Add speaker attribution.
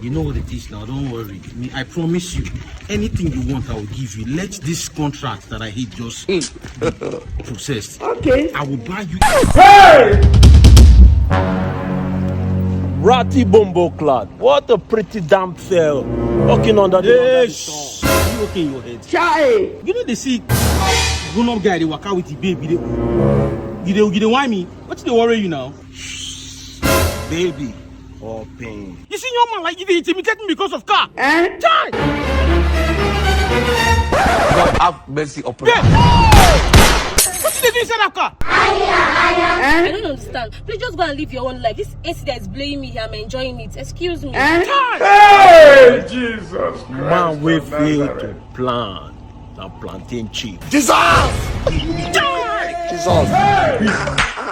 Speaker 1: You know what it is now, don't worry. I promise you, anything you want, I will give you. Let this contract that I hate just be processed.
Speaker 2: Okay.
Speaker 1: I will buy you.
Speaker 2: Hey!
Speaker 3: Ratty Bumbo Clad. What a pretty damn cell. Walking under the
Speaker 1: Shh. Are you okay in your head?
Speaker 2: Chai!
Speaker 1: You know they see grown-up guy, they walk out with the baby. They whine me. What's they worry you now?
Speaker 3: baby or pain.
Speaker 1: You see your man like you intimidate me because of car.
Speaker 2: Eh?
Speaker 1: Chai!
Speaker 4: God have mercy upon us.
Speaker 1: What did they do inside that car?
Speaker 5: I don't understand. Please just go and live your own life. This AC that is blowing me here, I'm enjoying it. Excuse me.
Speaker 2: Hey! Jesus!
Speaker 3: Man we fail to plan the plantain chief.
Speaker 4: Jesus! Jesus!
Speaker 2: Hey!